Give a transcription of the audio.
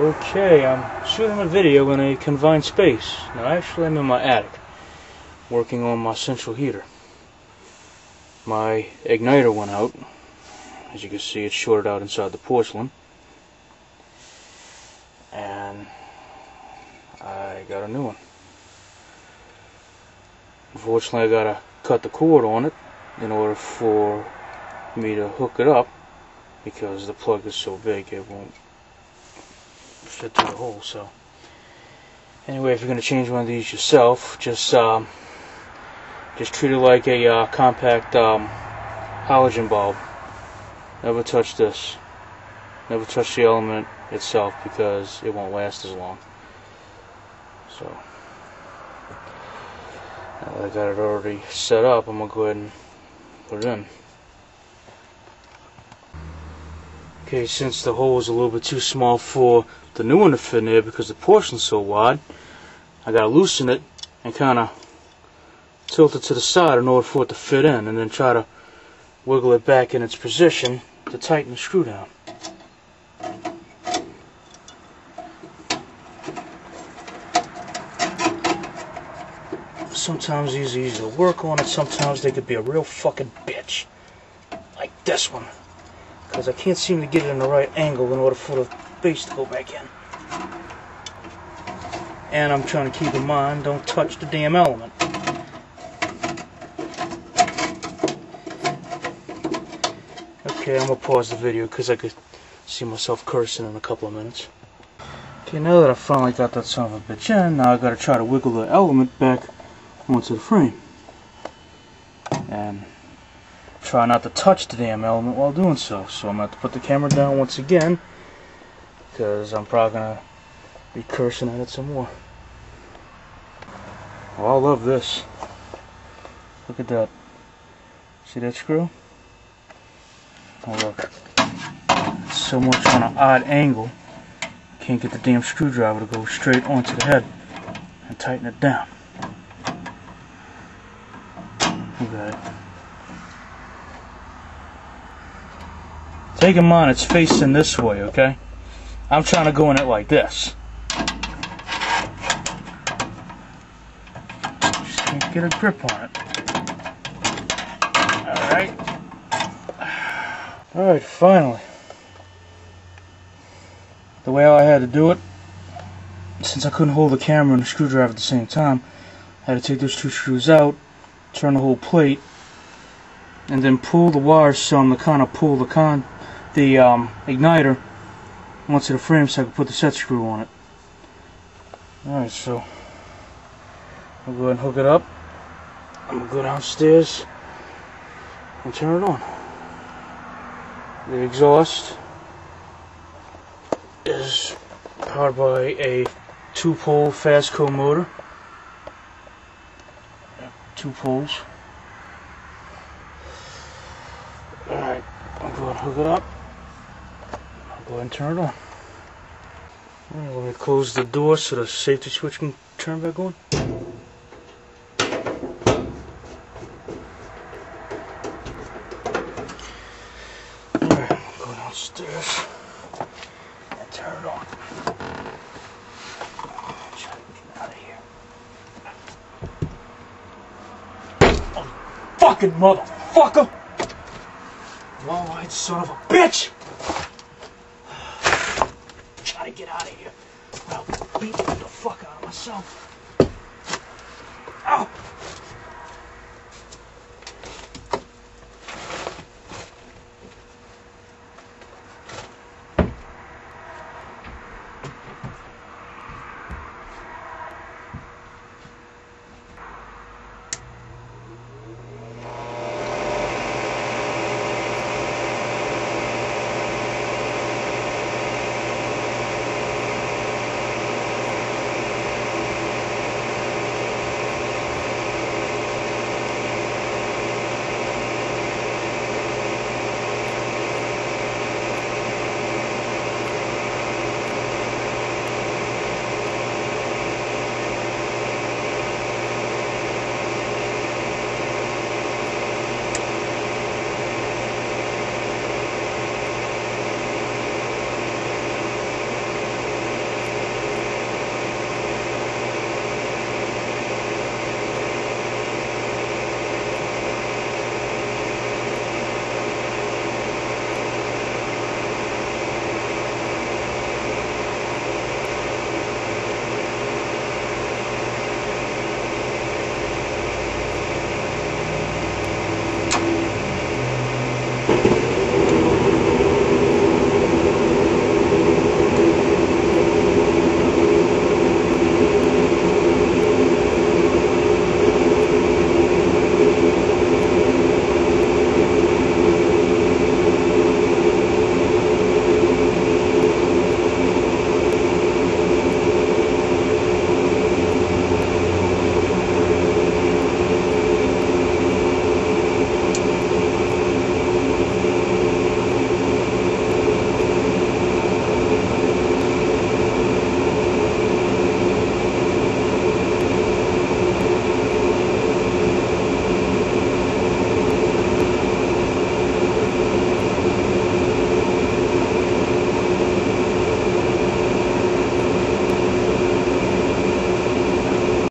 Okay, I'm shooting a video in a confined space. Now actually I'm in my attic, working on my central heater. My igniter went out. As you can see, it's shorted out inside the porcelain. And I got a new one. Unfortunately, I gotta cut the cord on it in order for me to hook it up, because the plug is so big it won't fit through the hole. So anyway, if you're going to change one of these yourself, just treat it like a compact halogen bulb. Never touch this. Never touch the element itself, because it won't last as long. So now that I got it already set up, I'm going to go ahead and put it in. Okay, since the hole is a little bit too small for the new one to fit in there because the portion's so wide, I gotta loosen it and kind of tilt it to the side in order for it to fit in, and then try to wiggle it back in its position to tighten the screw down. Sometimes these are easy to work on, and sometimes they could be a real fucking bitch. Like this one. Because I can't seem to get it in the right angle in order for the base to go back in. And I'm trying to keep in mind, don't touch the damn element. Okay, I'm going to pause the video because I could see myself cursing in a couple of minutes. Okay, now that I finally got that son of a bitch in, now I've got to try to wiggle the element back onto the frame. And try not to touch the damn element while doing so. So I'm going to have to put the camera down once again, because I'm probably going to be cursing at it some more. Oh, I love this. Look at that. See that screw? Oh look. It's so much on an odd angle. Can't get the damn screwdriver to go straight onto the head and tighten it down. Look at it. Take in mind it's facing this way, okay? I'm trying to go in it like this. Just can't get a grip on it. Alright. Alright, finally. The way I had to do it, since I couldn't hold the camera and the screwdriver at the same time, I had to take those two screws out, turn the whole plate, and then pull the wires some to kind of pull the igniter onto the frame so I can put the set screw on it. Alright, so I'll go ahead and hook it up. I'm going to go downstairs and turn it on. The exhaust is powered by a 2-pole Fastco motor. 2 poles. Alright, I'm going to hook it up. I'll go ahead and turn it on. Alright, let me close the door so the safety switch can turn back on. Alright, go downstairs and turn it on. Try to get out of here. Oh, fucking motherfucker! Low-eyed son of a bitch! Try to get out of here. I'll beat the fuck out of myself.